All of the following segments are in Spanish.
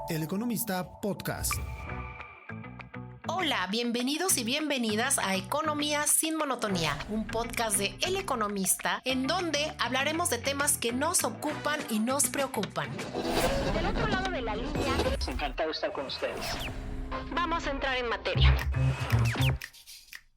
El Economista Podcast. Hola, bienvenidos y bienvenidas a Economía sin Monotonía, un podcast de El Economista en donde hablaremos de temas que nos ocupan y nos preocupan. Del otro lado de la línea, encantado de estar con ustedes. Vamos a entrar en materia.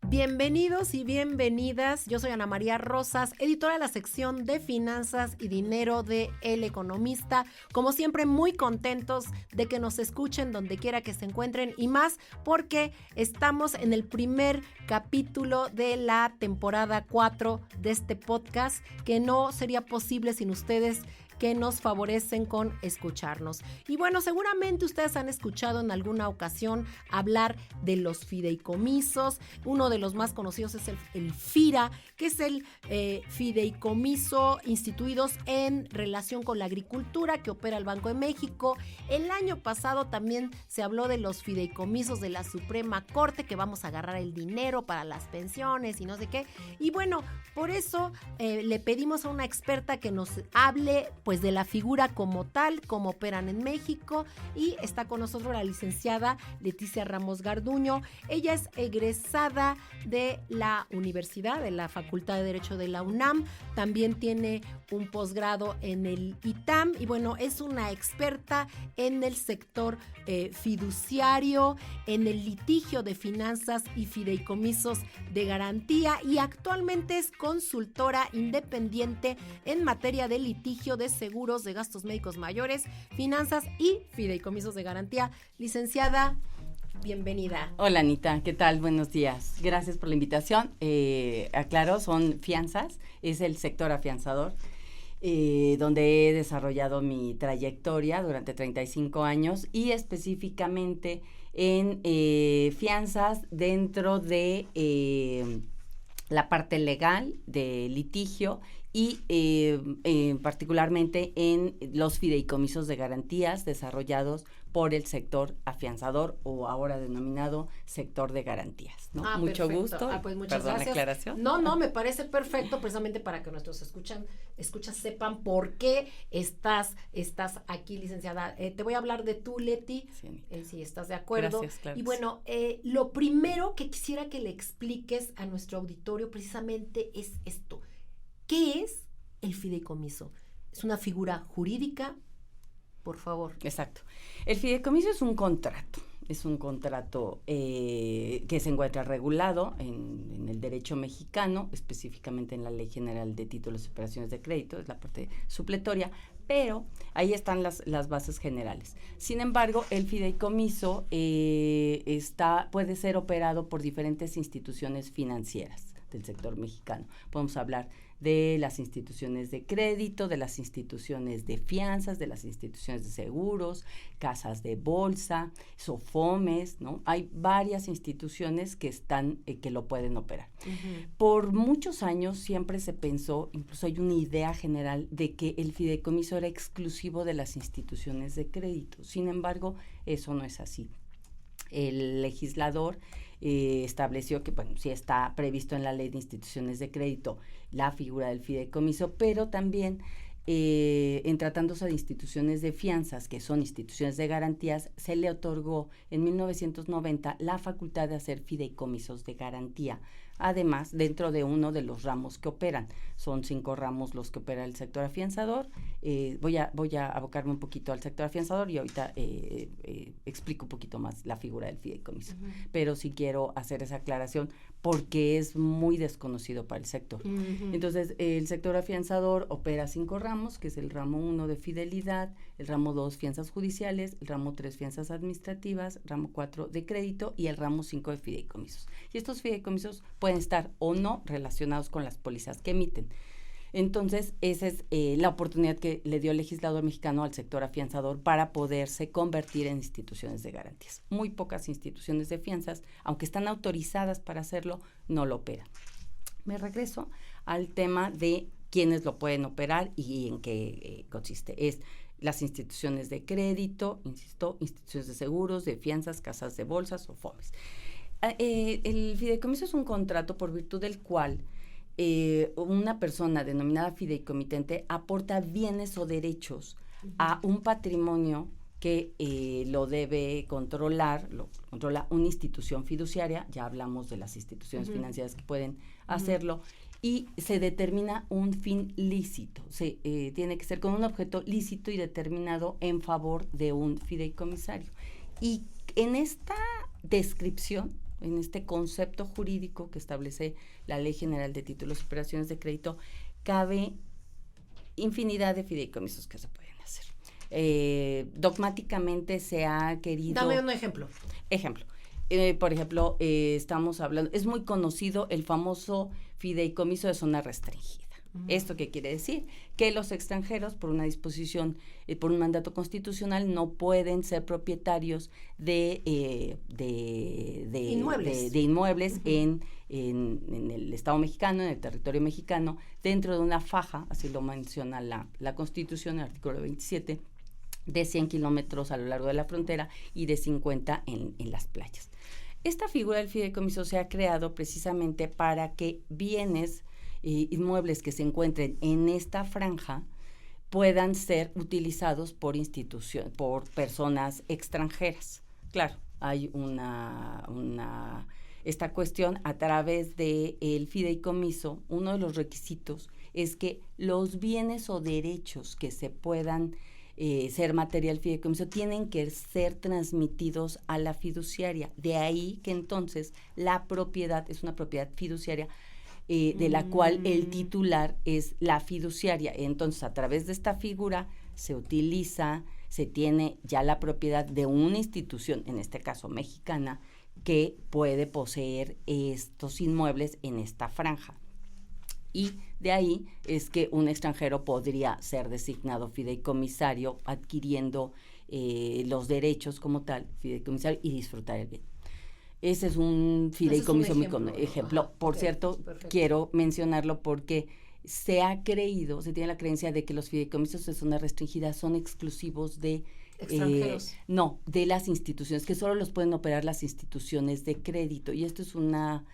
Bienvenidos y bienvenidas, yo soy Ana María Rosas, editora de la sección de Finanzas y Dinero de El Economista. Como siempre, muy contentos de que nos escuchen donde quiera que se encuentren y más porque estamos en el primer capítulo de la temporada 4 de este podcast, que no sería posible sin ustedes que nos favorecen con escucharnos. Y bueno, seguramente ustedes han escuchado en alguna ocasión hablar de los fideicomisos. Uno de los más conocidos es el FIRA, que es el fideicomiso instituidos en relación con la agricultura que opera el Banco de México. El año pasado también se habló de los fideicomisos de la Suprema Corte, que vamos a agarrar el dinero para las pensiones y no sé qué. Y bueno, por eso le pedimos a una experta que nos hable pues de la figura como tal, cómo operan en México, y está con nosotros la licenciada Leticia Ramos Garduño. Ella es egresada de la universidad, de la Facultad de Derecho de la UNAM, también tiene un posgrado en el ITAM y bueno, es una experta en el sector fiduciario, en el litigio de finanzas y fideicomisos de garantía, y actualmente es consultora independiente en materia de litigio de seguros de gastos médicos mayores, finanzas y fideicomisos de garantía. Licenciada, bienvenida. Hola Anita, ¿qué tal? Buenos días. Gracias por la invitación. Aclaro, son fianzas, es el sector afianzador, donde he desarrollado mi trayectoria durante 35 años y específicamente en fianzas dentro de la parte legal de litigio y particularmente en los fideicomisos de garantías desarrollados por el sector afianzador, o ahora denominado sector de garantías, ¿no? Mucho perfecto. gusto. Pues muchas Perdón, gracias. la aclaración. No, me parece perfecto, precisamente para que nuestros escuchas sepan por qué estás aquí, licenciada. Te voy a hablar de tú, Leti, si estás de acuerdo. Gracias, claro. Y bueno, lo primero que quisiera que le expliques a nuestro auditorio precisamente es esto. ¿Qué es el fideicomiso? ¿Es una figura jurídica? Por favor. Exacto. El fideicomiso es un contrato que se encuentra regulado en el derecho mexicano, específicamente en la Ley General de Títulos y Operaciones de Crédito, es la parte supletoria, pero ahí están las bases generales. Sin embargo, el fideicomiso puede ser operado por diferentes instituciones financieras del sector mexicano. Podemos hablar de las instituciones de crédito, de las instituciones de fianzas, de las instituciones de seguros, casas de bolsa, SOFOMES, ¿no? Hay varias instituciones que que lo pueden operar. Uh-huh. Por muchos años siempre se pensó, incluso hay una idea general de que el fideicomiso era exclusivo de las instituciones de crédito. Sin embargo, eso no es así. El legislador estableció que, bueno, sí está previsto en la Ley de Instituciones de Crédito la figura del fideicomiso, pero también en tratándose de instituciones de fianzas, que son instituciones de garantías, se le otorgó en 1990 la facultad de hacer fideicomisos de garantía. Además, dentro de uno de los ramos que operan, son 5 ramos los que opera el sector afianzador. Voy a abocarme un poquito al sector afianzador y ahorita explico un poquito más la figura del fideicomiso. Uh-huh. Pero sí quiero hacer esa aclaración porque es muy desconocido para el sector. Uh-huh. Entonces, el sector afianzador opera 5 ramos, que es el ramo 1 de fidelidad, el ramo 2 fianzas judiciales, el ramo 3 fianzas administrativas, ramo 4 de crédito y el ramo 5 de fideicomisos. Y estos fideicomisos pueden estar o no relacionados con las pólizas que emiten. Entonces, esa es la oportunidad que le dio el legislador mexicano al sector afianzador para poderse convertir en instituciones de garantías. Muy pocas instituciones de fianzas, aunque están autorizadas para hacerlo, no lo operan. Me regreso al tema de quiénes lo pueden operar y en qué consiste. Es las instituciones de crédito, insisto, instituciones de seguros, de fianzas, casas de bolsas o FOMES. El fideicomiso es un contrato por virtud del cual una persona denominada fideicomitente aporta bienes o derechos a un patrimonio que lo debe controla una institución fiduciaria, ya hablamos de las instituciones financieras que pueden hacerlo, y se determina un fin lícito, tiene que ser con un objeto lícito y determinado en favor de un fideicomisario. Y en esta descripción, en este concepto jurídico que establece la Ley General de Títulos y Operaciones de Crédito, cabe infinidad de fideicomisos que se pueden hacer. Dogmáticamente se ha querido... Dame un ejemplo. Por ejemplo, estamos hablando, es muy conocido el famoso fideicomiso de zona restringida. ¿Esto qué quiere decir? Que los extranjeros, por una disposición, por un mandato constitucional, no pueden ser propietarios de inmuebles en el Estado mexicano, en el territorio mexicano, dentro de una faja, así lo menciona la Constitución, el artículo 27, de 100 kilómetros a lo largo de la frontera y de 50 en las playas. Esta figura del fideicomiso se ha creado precisamente para que bienes inmuebles que se encuentren en esta franja puedan ser utilizados por personas extranjeras. Claro, hay esta cuestión a través del fideicomiso. Uno de los requisitos es que los bienes o derechos que se puedan ser material fideicomiso tienen que ser transmitidos a la fiduciaria. De ahí que entonces la propiedad es una propiedad fiduciaria de la cual el titular es la fiduciaria. Entonces, a través de esta figura se tiene ya la propiedad de una institución, en este caso mexicana, que puede poseer estos inmuebles en esta franja. Y de ahí es que un extranjero podría ser designado fideicomisario adquiriendo los derechos como tal, fideicomisario, y disfrutar el bien. Ese es un fideicomiso muy ejemplo. Por cierto, perfecto. Quiero mencionarlo porque se tiene la creencia de que los fideicomisos de zona restringida son exclusivos de extranjeros. No, de las instituciones, que solo los pueden operar las instituciones de crédito, y esto es una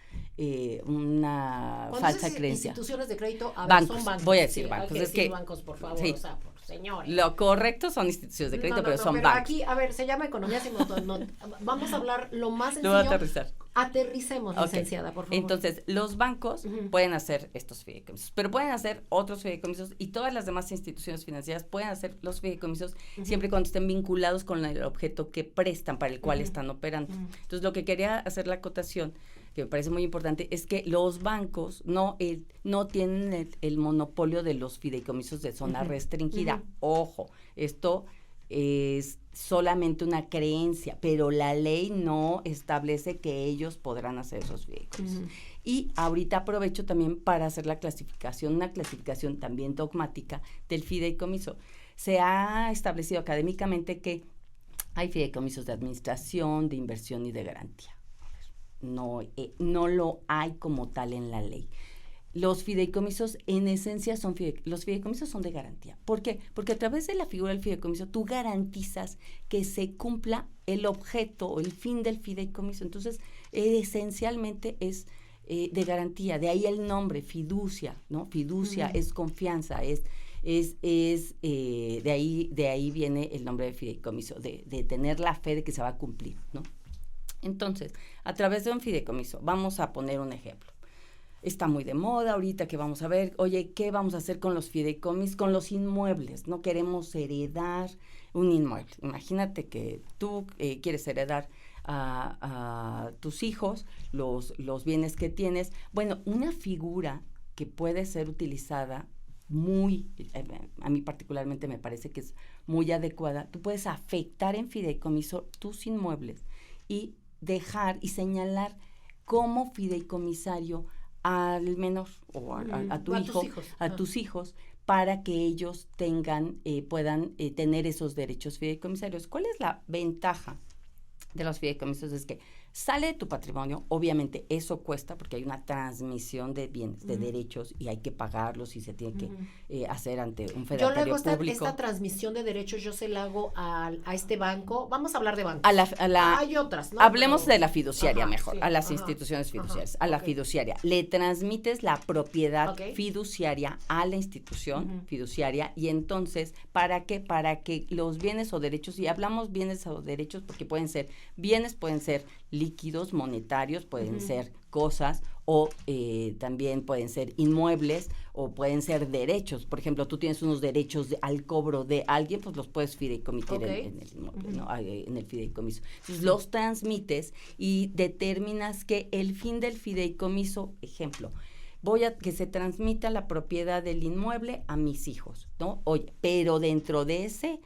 falsa creencia. Instituciones de crédito, bancos, son bancos. Voy a decir bancos. Es que bancos, por favor, o sea, señores. Lo correcto son instituciones de crédito, pero son bancos. Aquí, a ver, se llama economía sin vamos a hablar lo más sencillo. Lo voy a aterrizar. Aterricemos, licenciada, por favor. Entonces, los bancos pueden hacer estos fideicomisos, pero pueden hacer otros fideicomisos, y todas las demás instituciones financieras pueden hacer los fideicomisos siempre y cuando estén vinculados con el objeto que prestan, para el cual están operando. Entonces, lo que quería hacer la acotación, que me parece muy importante, es que los bancos no tienen el monopolio de los fideicomisos de zona restringida. Ojo, esto es solamente una creencia, pero la ley no establece que ellos podrán hacer esos fideicomisos. Y ahorita aprovecho también para hacer una clasificación también dogmática del fideicomiso. Se ha establecido académicamente que hay fideicomisos de administración, de inversión y de garantía. No lo hay como tal en la ley. Los fideicomisos en esencia los fideicomisos son de garantía. ¿Por qué? Porque a través de la figura del fideicomiso tú garantizas que se cumpla el objeto o el fin del fideicomiso. Entonces, esencialmente es de garantía. De ahí el nombre, fiducia, ¿no? Fiducia es confianza, de ahí viene el nombre de fideicomiso, de tener la fe de que se va a cumplir, ¿no? Entonces, a través de un fideicomiso, vamos a poner un ejemplo. Está muy de moda ahorita que vamos a ver, oye, ¿qué vamos a hacer con los fideicomisos? Con los inmuebles, no queremos heredar un inmueble. Imagínate que tú quieres heredar a tus hijos los bienes que tienes. Bueno, una figura que puede ser utilizada a mí particularmente me parece que es muy adecuada. Tú puedes afectar en fideicomiso tus inmuebles y dejar y señalar como fideicomisario al menor o a tu hijo, a tus hijos, para que ellos puedan tener esos derechos fideicomisarios. ¿Cuál es la ventaja de los fideicomisos? Es que sale de tu patrimonio, obviamente eso cuesta porque hay una transmisión de bienes, de derechos y hay que pagarlos y se tiene que hacer ante un fedatario Yo luego público. esta transmisión de derechos yo se la hago a este banco. Vamos a hablar de bancos. Hay otras, ¿no? Hablemos Pero, de la fiduciaria mejor, sí, a las instituciones fiduciarias, a la fiduciaria. Le transmites la propiedad fiduciaria a la institución fiduciaria y entonces, ¿para qué? Para que los bienes o derechos, y hablamos bienes o derechos porque pueden ser bienes, pueden ser líquidos, monetarios, pueden ser cosas o también pueden ser inmuebles o pueden ser derechos. Por ejemplo, tú tienes unos derechos al cobro de alguien, pues los puedes fideicomitir en el inmueble, ¿no? En el fideicomiso. Entonces, los transmites y determinas que el fin del fideicomiso, ejemplo, voy a que se transmita la propiedad del inmueble a mis hijos, ¿no? Oye, pero dentro de ese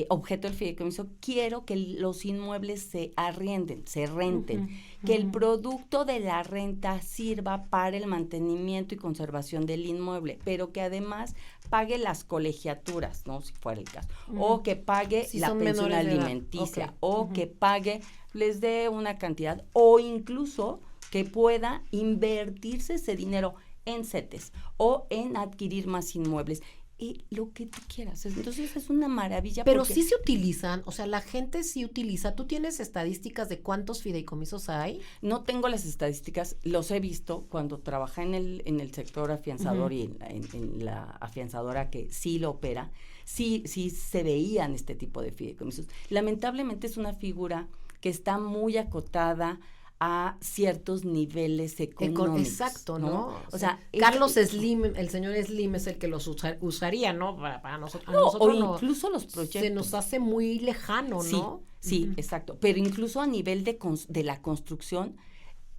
objeto del fideicomiso, quiero que los inmuebles se arrienden, se renten, que el producto de la renta sirva para el mantenimiento y conservación del inmueble, pero que además pague las colegiaturas, ¿no? Si fuera el caso, o que pague la pensión alimenticia, o que pague, les dé una cantidad, o incluso que pueda invertirse ese dinero en CETES o en adquirir más inmuebles. Y lo que tú quieras. Entonces es una maravilla. Pero sí se utilizan, o sea, la gente sí utiliza. ¿Tú tienes estadísticas de cuántos fideicomisos hay? No tengo las estadísticas, los he visto cuando trabajé en el sector afianzador y en la afianzadora que sí lo opera, sí se veían este tipo de fideicomisos. Lamentablemente es una figura que está muy acotada a ciertos niveles económicos. Exacto, ¿no? O sea, Carlos Slim, el señor Slim es el que los usaría, ¿no? Para nosotros. No, nosotros o incluso los proyectos. Se nos hace muy lejano, ¿no? Sí, exacto. Pero incluso a nivel de la construcción,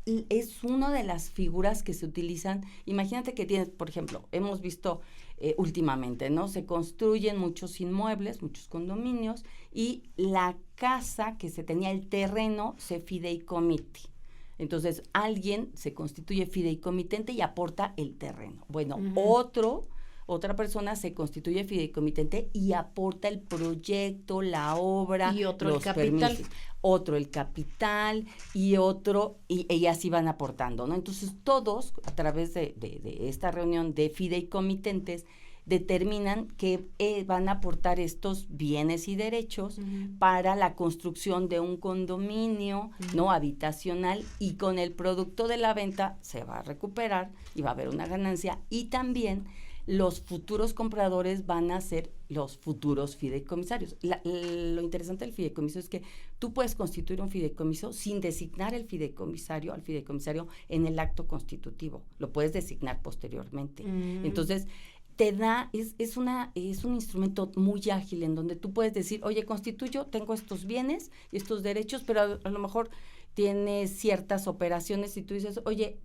es una de las figuras que se utilizan. Imagínate que tienes, por ejemplo, hemos visto últimamente, ¿no? Se construyen muchos inmuebles, muchos condominios, y la casa que se tenía, el terreno, se fideicomite. Entonces, alguien se constituye fideicomitente y aporta el terreno. Bueno, otra persona se constituye fideicomitente y aporta el proyecto, la obra, y otro los el capital. permisos. Otro el capital y otro, y así van aportando, ¿no? Entonces, todos, a través de esta reunión de fideicomitentes, determinan que van a aportar estos bienes y derechos para la construcción de un condominio, ¿no? Habitacional, y con el producto de la venta se va a recuperar y va a haber una ganancia, y también los futuros compradores van a ser los futuros fideicomisarios. Lo interesante del fideicomiso es que tú puedes constituir un fideicomiso sin designar al fideicomisario en el acto constitutivo. Lo puedes designar posteriormente. Entonces, te da, es un instrumento muy ágil en donde tú puedes decir, oye, constituyo, tengo estos bienes y estos derechos, pero a lo mejor tienes ciertas operaciones y tú dices, oye,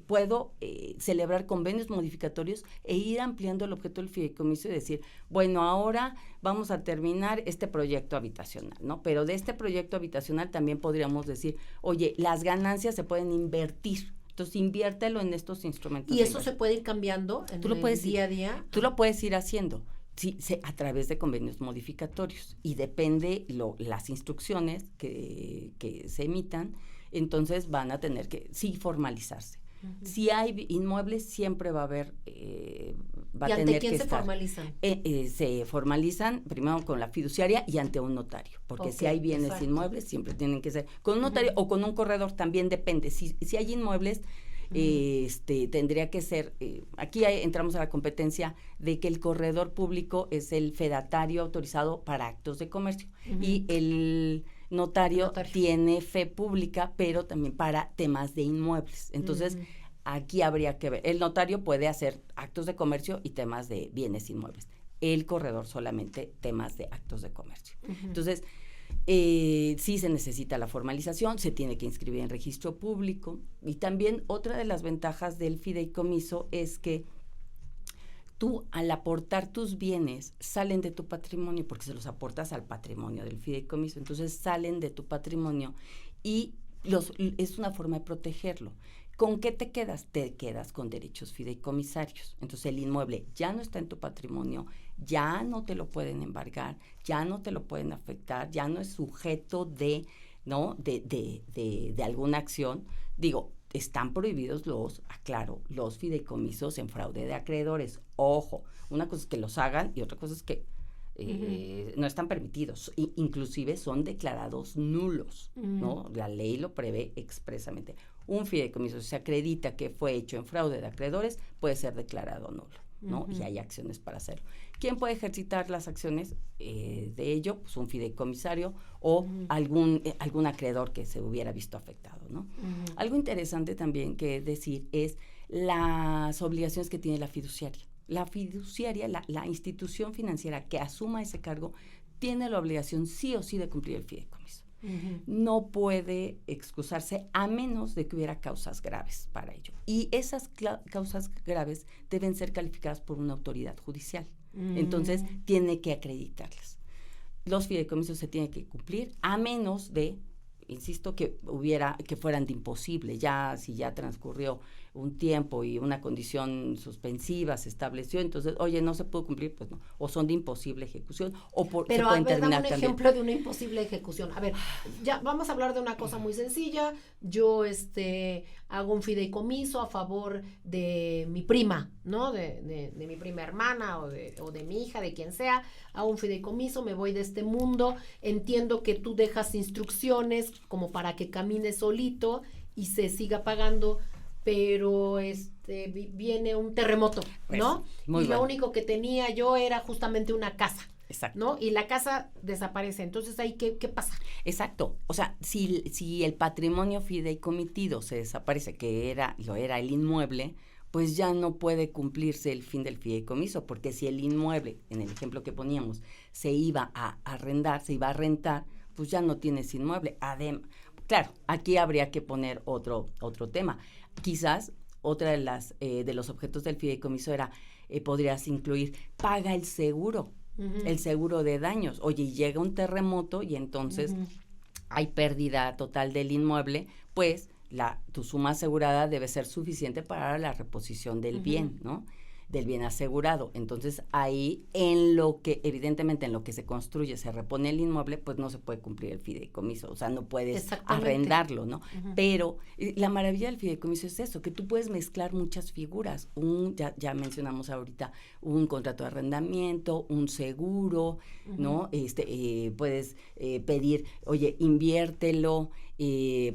puedo celebrar convenios modificatorios e ir ampliando el objeto del fideicomiso y decir, bueno, ahora vamos a terminar este proyecto habitacional, ¿no? Pero de este proyecto habitacional también podríamos decir, oye, las ganancias se pueden invertir. Entonces, inviértelo en estos instrumentos. ¿Y eso se puede ir cambiando en el día a día? Tú lo puedes ir haciendo, sí, a través de convenios modificatorios. Y depende las instrucciones que se emitan, entonces van a tener que, formalizarse. Si hay inmuebles, siempre va a haber, va a tener que estar. ¿Y ante quién se formalizan? Se formalizan primero con la fiduciaria y ante un notario, porque si hay bienes inmuebles, siempre tienen que ser con un notario o con un corredor, también depende. Si hay inmuebles, tendría que ser, aquí entramos a la competencia de que el corredor público es el fedatario autorizado para actos de comercio y el notario tiene fe pública, pero también para temas de inmuebles. Entonces, aquí habría que ver. El notario puede hacer actos de comercio y temas de bienes inmuebles. El corredor solamente temas de actos de comercio. Entonces, sí se necesita la formalización, se tiene que inscribir en registro público. Y también otra de las ventajas del fideicomiso es que tú, al aportar tus bienes, salen de tu patrimonio, porque se los aportas al patrimonio del fideicomiso, entonces salen de tu patrimonio y es una forma de protegerlo. ¿Con qué te quedas? Te quedas con derechos fideicomisarios. Entonces, el inmueble ya no está en tu patrimonio, ya no te lo pueden embargar, ya no te lo pueden afectar, ya no es sujeto de ¿no? De alguna acción, digo, están prohibidos los fideicomisos en fraude de acreedores. Ojo, una cosa es que los hagan y otra cosa es que no están permitidos. Inclusive son declarados nulos, ¿no? La ley lo prevé expresamente. Un fideicomiso, si se acredita que fue hecho en fraude de acreedores, puede ser declarado nulo, ¿no? Y hay acciones para hacerlo. ¿Quién puede ejercitar las acciones de ello? Pues un fideicomisario o algún acreedor que se hubiera visto afectado, ¿no? Algo interesante también que decir es las obligaciones que tiene la fiduciaria. La fiduciaria, la institución financiera que asuma ese cargo, tiene la obligación sí o sí de cumplir el fideicomiso. No puede excusarse a menos de que hubiera causas graves para ello. Y esas causas graves deben ser calificadas por una autoridad judicial. Entonces, tiene que acreditarlas. Los fideicomisos se tienen que cumplir a menos de, insisto, que fueran de imposible. Si ya transcurrió un tiempo y una condición suspensiva se estableció, entonces, oye, no se pudo cumplir, pues no. O son de imposible ejecución, pero a ver, dame un ejemplo de una imposible ejecución. A ver, ya vamos a hablar de una cosa muy sencilla. Yo hago un fideicomiso a favor de mi prima, ¿no? De mi prima hermana o de mi hija, de quien sea. Hago un fideicomiso, me voy de este mundo. Entiendo que tú dejas instrucciones como para que camine solito y se siga pagando, pero viene un terremoto, ¿no? Pues, lo único que tenía yo era justamente una casa. Exacto. ¿No? Y la casa desaparece. Entonces, ¿ahí qué pasa? Exacto. O sea, si el patrimonio fideicomitido se desaparece, lo era el inmueble, pues ya no puede cumplirse el fin del fideicomiso, porque si el inmueble, en el ejemplo que poníamos, se iba a arrendar, se iba a rentar, pues ya no tienes inmueble. Claro, aquí habría que poner otro tema. Quizás otra de los objetos del fideicomiso podrías incluir, paga el seguro, el seguro de daños. Oye, llega un terremoto y entonces hay pérdida total del inmueble, pues tu suma asegurada debe ser suficiente para la reposición del bien, ¿no? Del bien asegurado. Entonces, ahí, evidentemente en lo que se construye, se repone el inmueble, pues no se puede cumplir el fideicomiso, o sea, no puedes arrendarlo, ¿no? Pero la maravilla del fideicomiso es eso, que tú puedes mezclar muchas figuras. Ya mencionamos ahorita un contrato de arrendamiento, un seguro, ¿no? Puedes pedir, oye, inviértelo,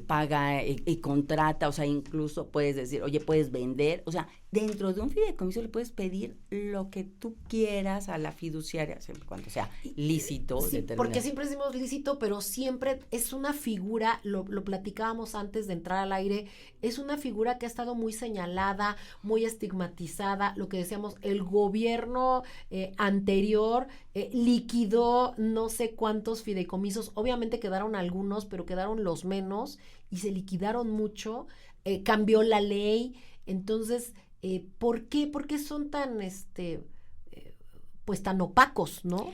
paga y contrata, o sea, incluso puedes decir, oye, puedes vender, o sea, dentro de un fideicomiso le puedes pedir lo que tú quieras a la fiduciaria, siempre cuando sea lícito. Sí, porque siempre decimos lícito, pero siempre es una figura, lo platicábamos antes de entrar al aire, es una figura que ha estado muy señalada, muy estigmatizada, lo que decíamos, el gobierno anterior liquidó no sé cuántos fideicomisos, obviamente quedaron algunos, pero quedaron los menos y se liquidaron mucho, cambió la ley, entonces, ¿por qué son tan, pues tan opacos, no?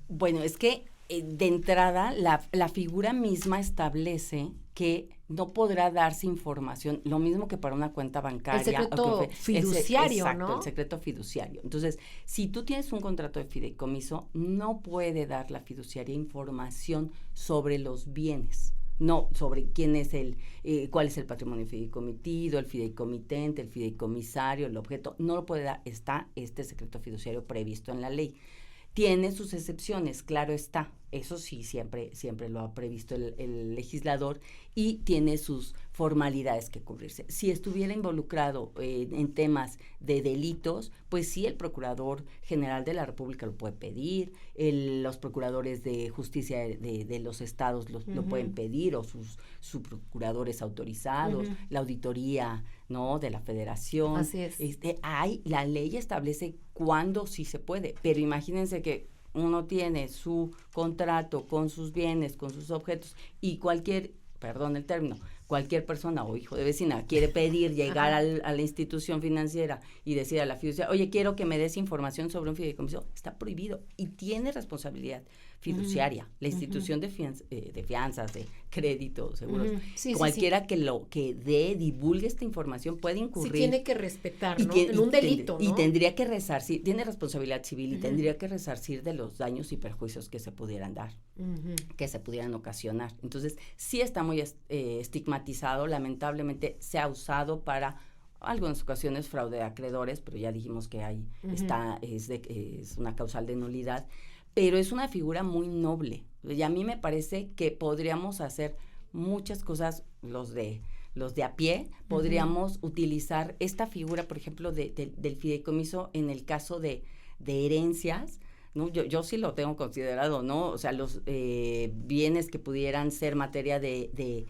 Bueno, es que de entrada la figura misma establece que no podrá darse información, lo mismo que para una cuenta bancaria. El secreto fiduciario, exacto, ¿no? El secreto fiduciario. Entonces, si tú tienes un contrato de fideicomiso, no puede dar la fiduciaria información sobre los bienes. No, sobre quién es cuál es el patrimonio fideicomitido, el fideicomitente, el fideicomisario, el objeto, no lo puede dar, está este secreto fiduciario previsto en la ley. Tiene sus excepciones, claro está, eso sí, siempre lo ha previsto el legislador y tiene sus formalidades que cubrirse. Si estuviera involucrado en temas de delitos, pues sí, el Procurador General de la República lo puede pedir, los procuradores de justicia de los estados lo pueden pedir, o sus subprocuradores autorizados, la auditoría, ¿no?, de la Federación. Así es. La ley establece cuándo sí se puede, pero imagínense que uno tiene su contrato con sus bienes, con sus objetos, y cualquier persona o hijo de vecina quiere llegar a la institución financiera y decir a la fiduciaria, oye, quiero que me des información sobre un fideicomiso, está prohibido y tiene responsabilidad fiduciaria, la institución de fianzas, de crédito, seguros. Sí, Cualquiera que divulgue esta información puede incurrir. Sí, tiene que respetar, ¿no? Y en un delito, ¿no? Y tendría que resarcir, tiene responsabilidad civil y tendría que resarcir de los daños y perjuicios que se pudieran dar, que se pudieran ocasionar. Entonces, sí está muy estigmatizado, lamentablemente se ha usado para algunas ocasiones fraude de acreedores, pero ya dijimos que ahí es una causal de nulidad, pero es una figura muy noble. Y a mí me parece que podríamos hacer muchas cosas, los de a pie, podríamos utilizar esta figura, por ejemplo, del fideicomiso en el caso de herencias, ¿no? Yo sí lo tengo considerado, ¿no? O sea, los bienes que pudieran ser materia de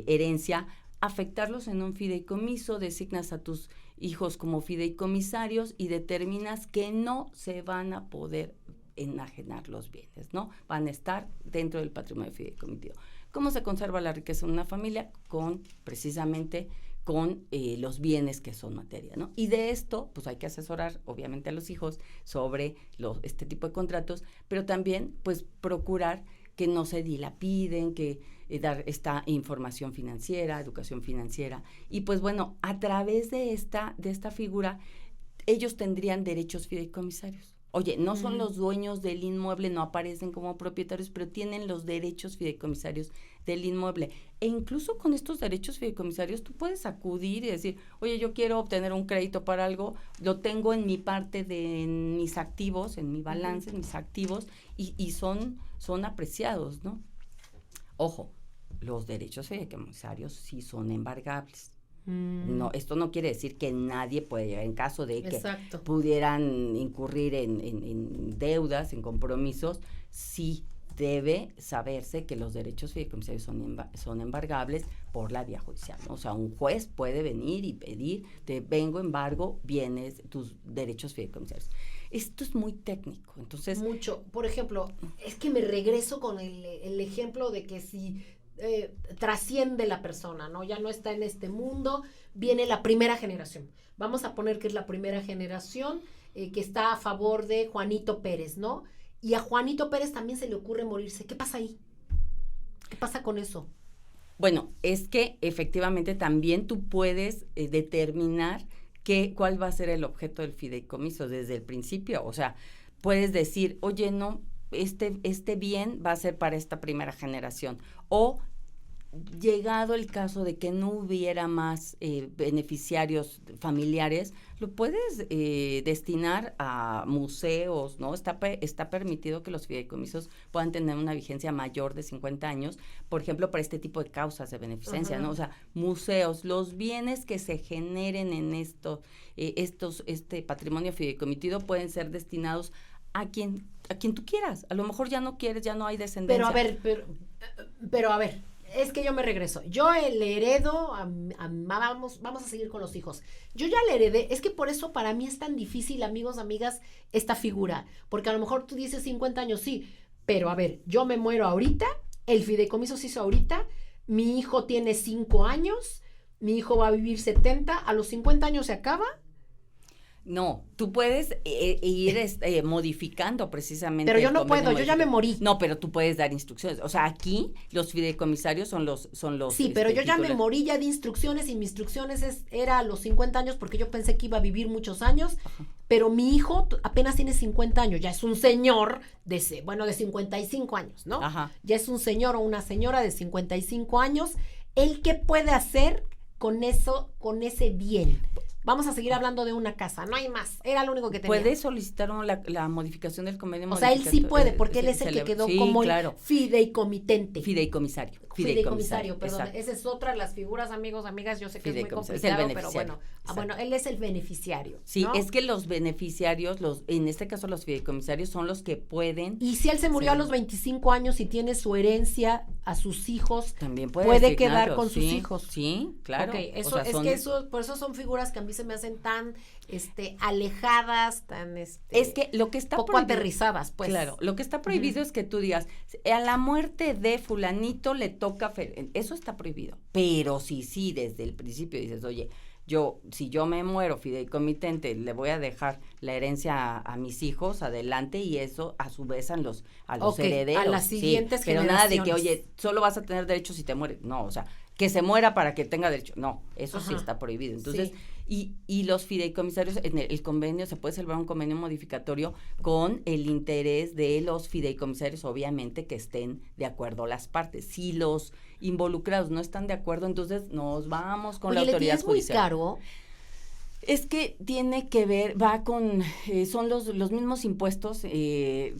herencia, afectarlos en un fideicomiso, designas a tus hijos como fideicomisarios y determinas que no se van a poder enajenar los bienes, ¿no? Van a estar dentro del patrimonio fideicomitado. ¿Cómo se conserva la riqueza en una familia? Precisamente con los bienes que son materia, ¿no? Y de esto, pues hay que asesorar, obviamente, a los hijos sobre este tipo de contratos, pero también, pues, procurar que no se dilapiden, que dar esta información financiera, educación financiera. Y pues bueno, a través de esta figura, ellos tendrían derechos fideicomisarios. Oye, no son los dueños del inmueble, no aparecen como propietarios, pero tienen los derechos fideicomisarios del inmueble. E incluso con estos derechos fideicomisarios tú puedes acudir y decir, oye, yo quiero obtener un crédito para algo, lo tengo en mi parte en mis activos, en mi balance, en mis activos, y son apreciados, ¿no? Ojo, los derechos fideicomisarios sí son embargables. No, esto no quiere decir que nadie puede llegar en caso de que pudieran incurrir en deudas, en compromisos. Sí debe saberse que los derechos fideicomisarios son embargables por la vía judicial, ¿no? O sea, un juez puede venir y pedir, te vengo embargo, vienes tus derechos fideicomisarios. Esto es muy técnico, entonces... Mucho. Por ejemplo, es que me regreso con el ejemplo de que si trasciende la persona, ¿no? Ya no está en este mundo, viene la primera generación. Vamos a poner que es la primera generación que está a favor de Juanito Pérez, ¿no? Y a Juanito Pérez también se le ocurre morirse. ¿Qué pasa ahí? ¿Qué pasa con eso? Bueno, es que efectivamente también tú puedes determinar cuál va a ser el objeto del fideicomiso desde el principio. O sea, puedes decir, oye, no, este bien va a ser para esta primera generación. O llegado el caso de que no hubiera más beneficiarios familiares, lo puedes destinar a museos, ¿no? Está permitido que los fideicomisos puedan tener una vigencia mayor de 50 años, por ejemplo, para este tipo de causas de beneficencia, ¿no? O sea, museos, los bienes que se generen en este patrimonio fideicomitido pueden ser destinados a quien tú quieras. A lo mejor ya no quieres, ya no hay descendencia. Pero a ver, es que yo me regreso. Yo le heredo, vamos a seguir con los hijos. Yo ya le heredé, es que por eso para mí es tan difícil, amigos, amigas, esta figura. Porque a lo mejor tú dices 50 años, sí, pero a ver, yo me muero ahorita, el fideicomiso se hizo ahorita, mi hijo tiene 5 años, mi hijo va a vivir 70, a los 50 años se acaba. No, tú puedes ir modificando precisamente. Pero yo no puedo, yo ya me morí. No, pero tú puedes dar instrucciones. O sea, aquí los fideicomisarios son los Sí, pero yo ya me morí, ya di instrucciones y mis instrucciones era a los 50 años porque yo pensé que iba a vivir muchos años, pero mi hijo apenas tiene 50 años, ya es un señor de 55 años, ¿no? Ajá. Ya es un señor o una señora de 55 años. ¿Él qué puede hacer con eso, con ese bien? Vamos a seguir hablando de una casa, no hay más, era lo único que tenía. ¿Puede solicitar la modificación del convenio? O sea, él sí puede, porque él es el que quedó como el fideicomitente. Fideicomisario, perdón, exacto. Esa es otra de las figuras, amigos, amigas, yo sé que es muy complicado, pero bueno, él es el beneficiario, sí, ¿no? Es que los beneficiarios, en este caso los fideicomisarios, son los que pueden... Y si él se murió a los 25 años y tiene su herencia a sus hijos, también puede quedar con sus hijos. Sí, claro. Okay, por eso son figuras que a mí se me hacen tan alejadas, tan es que lo que está poco prohibido, aterrizadas, pues. Claro, lo que está prohibido es que tú digas, a la muerte de fulanito le toca, eso está prohibido. Pero sí, desde el principio dices, oye, si yo me muero fideicomitente, le voy a dejar la herencia a mis hijos adelante y eso a su vez a los herederos. A las siguientes pero generaciones. nada de que, oye, solo vas a tener derecho si te mueres. No, o sea, que se muera para que tenga derecho. No, eso sí está prohibido. Entonces, y los fideicomisarios, en el convenio, se puede celebrar un convenio modificatorio con el interés de los fideicomisarios, obviamente que estén de acuerdo las partes. Si los involucrados no están de acuerdo, entonces nos vamos con la autoridad judicial. ¿Es muy caro? Es que tiene que ver, va con, son los mismos impuestos,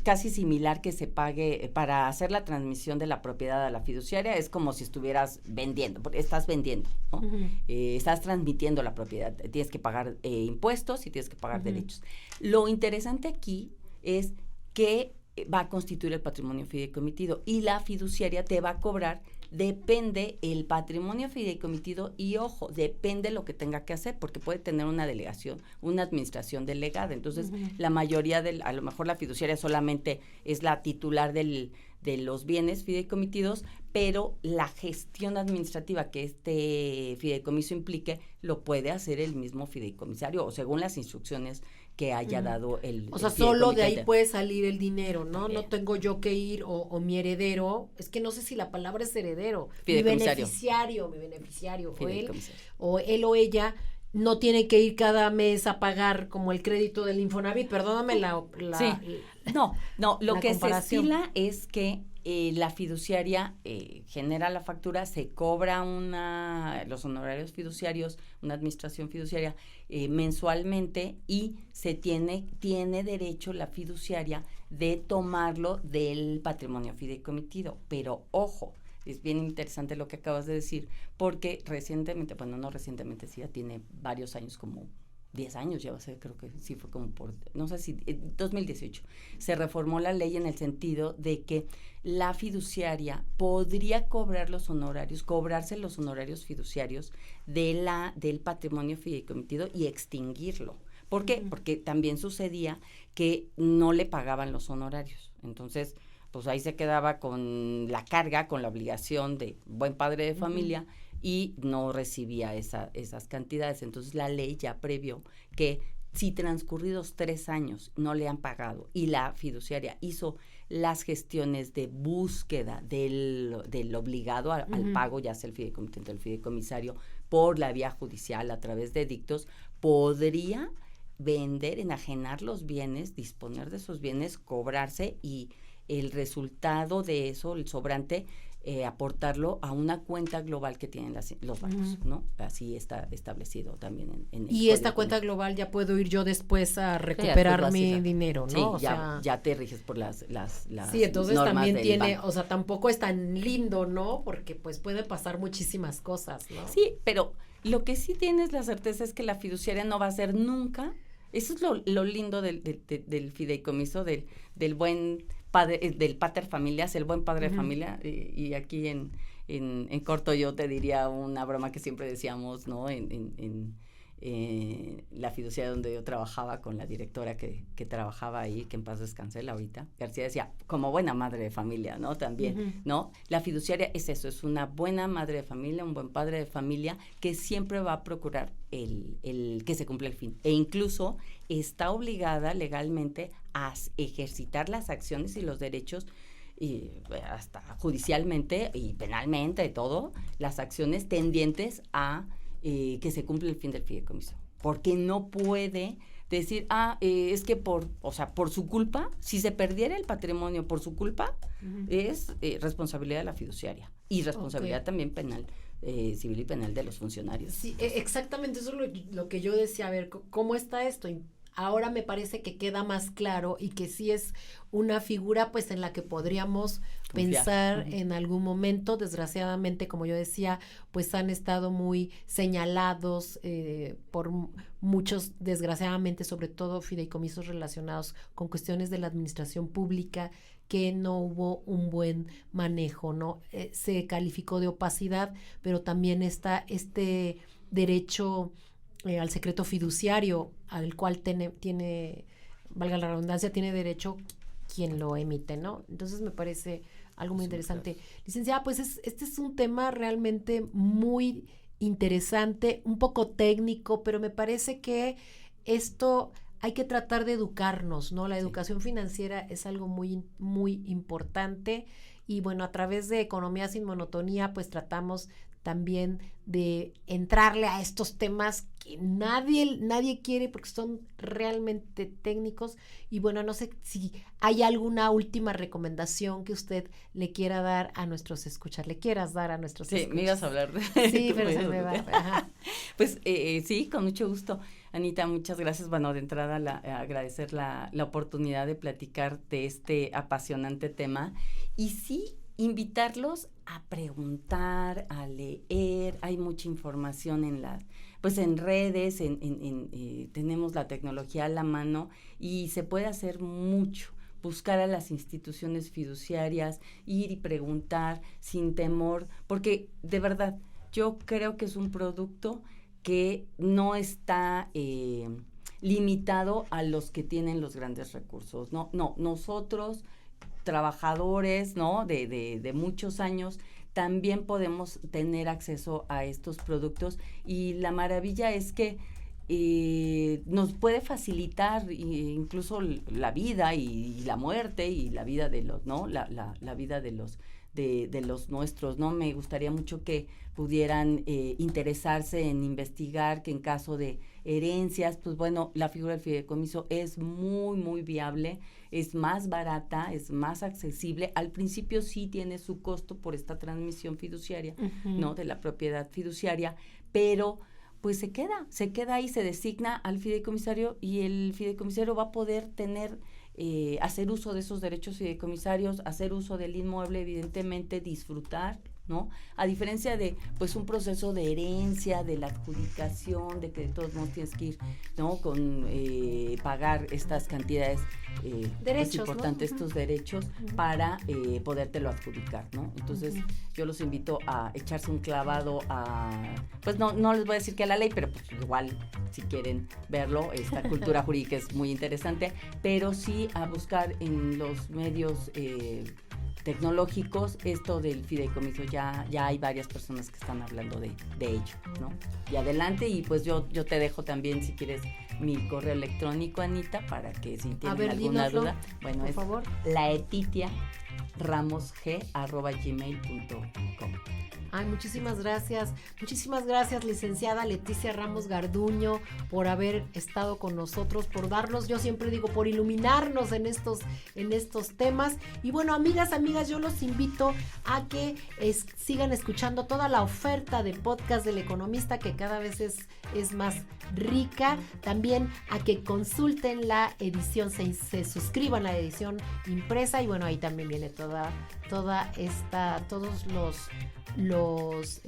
casi similar que se pague para hacer la transmisión de la propiedad a la fiduciaria, es como si estuvieras vendiendo, porque estás vendiendo, ¿no? Estás transmitiendo la propiedad, tienes que pagar impuestos y tienes que pagar derechos. Lo interesante aquí es que va a constituir el patrimonio fideicomitido y la fiduciaria te va a cobrar. Depende el patrimonio fideicomitido y ojo, depende lo que tenga que hacer, porque puede tener una delegación, una administración delegada. Entonces, la mayoría a lo mejor la fiduciaria solamente es la titular de los bienes fideicomitidos, pero la gestión administrativa que este fideicomiso implique, lo puede hacer el mismo fideicomisario o según las instrucciones que haya dado el O sea, solo de ahí puede salir el dinero, ¿no? No tengo yo que ir o mi heredero, es que no sé si la palabra es heredero, mi beneficiario, o él o ella no tiene que ir cada mes a pagar como el crédito del Infonavit, perdóname lo que se estila es que la fiduciaria genera la factura, se cobra los honorarios fiduciarios, una administración fiduciaria mensualmente y se tiene derecho la fiduciaria de tomarlo del patrimonio fideicomitido. Pero ojo, es bien interesante lo que acabas de decir, porque recientemente, sí ya tiene varios años, como 10 años ya va a ser, creo que sí fue como no sé si, 2018, se reformó la ley en el sentido de que la fiduciaria podría cobrarse los honorarios fiduciarios del patrimonio fideicomitido y extinguirlo. ¿Por qué? Porque también sucedía que no le pagaban los honorarios. Entonces, pues ahí se quedaba con la carga, con la obligación de buen padre de familia, y no recibía esas cantidades. Entonces la ley ya previó que si transcurridos 3 años no le han pagado y la fiduciaria hizo las gestiones de búsqueda del obligado al pago, ya sea el fideicomitente o el fideicomisario, por la vía judicial a través de edictos, podría vender, enajenar los bienes, disponer de esos bienes, cobrarse y el resultado de eso, el sobrante, aportarlo a una cuenta global que tienen los bancos, ¿no? Así está establecido también en el y esta cuenta global ya puedo ir yo después a recuperar mi dinero, ¿no? Sí, ya te riges por las sí, entonces también tiene, banco. O sea, tampoco es tan lindo, ¿no? Porque pues puede pasar muchísimas cosas, ¿no? Sí, pero lo que sí tienes la certeza es que la fiduciaria no va a ser nunca, eso es lo lindo del fideicomiso, del buen padre, del pater familias, el buen padre de familia, y aquí en corto yo te diría una broma que siempre decíamos, ¿no? En la fiduciaria donde yo trabajaba con la directora que trabajaba ahí, que en paz descansé, Laurita García, decía, como buena madre de familia, ¿no? También, ¿no? La fiduciaria es eso, es una buena madre de familia, un buen padre de familia que siempre va a procurar el que se cumpla el fin. E incluso está obligada legalmente a ejercitar las acciones y los derechos y hasta judicialmente y penalmente, todo, las acciones tendientes a que se cumple el fin del fideicomiso, porque no puede decir, es que por su culpa, si se perdiera el patrimonio por su culpa, es responsabilidad de la fiduciaria y responsabilidad también penal, civil y penal de los funcionarios. Sí, exactamente, eso es lo que yo decía, a ver, ¿cómo está esto? Ahora me parece que queda más claro y que sí es una figura pues en la que podríamos pensar en algún momento. Desgraciadamente, como yo decía, pues han estado muy señalados por muchos, desgraciadamente, sobre todo fideicomisos relacionados con cuestiones de la administración pública, que no hubo un buen manejo, ¿no? Se calificó de opacidad, pero también está este derecho al secreto fiduciario, al cual tiene, valga la redundancia, tiene derecho quien lo emite, ¿no? Entonces me parece algo muy interesante. Claro. Licenciada, pues este es un tema realmente muy interesante, un poco técnico, pero me parece que esto hay que tratar de educarnos, ¿no? La educación financiera es algo muy, muy importante y bueno, a través de Economía sin Monotonía, pues tratamos también de entrarle a estos temas que nadie quiere porque son realmente técnicos. Y bueno, no sé si hay alguna última recomendación que usted le quiera dar a nuestros escuchas, Sí, me ibas a hablar de Sí, pero se me va. Ajá. Pues sí, con mucho gusto. Anita, muchas gracias. Bueno, de entrada agradecer la oportunidad de platicar de este apasionante tema. Y sí, invitarlos a preguntar, a leer. Hay mucha información en redes, tenemos la tecnología a la mano y se puede hacer mucho. Buscar a las instituciones fiduciarias, ir y preguntar sin temor, porque de verdad yo creo que es un producto que no está limitado a los que tienen los grandes recursos. No, nosotros trabajadores, ¿no? de muchos años, también podemos tener acceso a estos productos y la maravilla es que nos puede facilitar incluso la vida y la muerte y la vida de los, ¿no? La vida de los nuestros, ¿no? Me gustaría mucho que pudieran interesarse en investigar que en caso de herencias, pues bueno, la figura del fideicomiso es muy, muy viable, es más barata, es más accesible. Al principio sí tiene su costo por esta transmisión fiduciaria, ¿no? De la propiedad fiduciaria, pero pues se queda ahí, se designa al fideicomisario y el fideicomisario va a poder tener hacer uso de esos derechos fideicomisarios, hacer uso del inmueble, evidentemente disfrutar, ¿no? A diferencia de, pues, un proceso de herencia, de la adjudicación, de que de todos modos tienes que ir, ¿no? Con pagar estas cantidades derechos, pues, importantes, ¿no? Estos derechos para podértelo adjudicar, ¿no? Entonces, yo los invito a echarse un clavado pues no les voy a decir que a la ley, pero pues igual, si quieren verlo, esta cultura jurídica es muy interesante, pero sí a buscar en los medios tecnológicos esto del fideicomiso. Ya hay varias personas que están hablando de ello, ¿no? Y adelante, y pues yo te dejo también, si quieres, mi correo electrónico, Anita, para que si tienen alguna duda, bueno, por favor, laetitiaramosg@gmail.com. Ay, muchísimas gracias, licenciada Leticia Ramos Garduño, por haber estado con nosotros, por darnos, yo siempre digo, por iluminarnos en estos temas. Y bueno, amigas, yo los invito a que sigan escuchando toda la oferta de podcast del Economista, que cada vez es más rica. También a que consulten la edición, se suscriban a la edición impresa, y bueno, ahí también viene todos los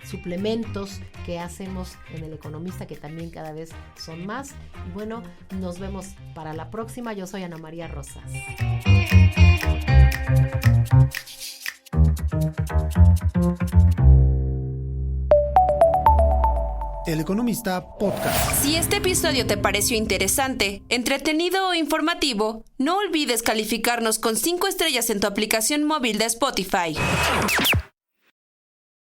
suplementos que hacemos en El Economista, que también cada vez son más. Y bueno, nos vemos para la próxima. Yo soy Ana María Rosas. El Economista Podcast. Si este episodio te pareció interesante, entretenido o informativo, no olvides calificarnos con 5 estrellas en tu aplicación móvil de Spotify.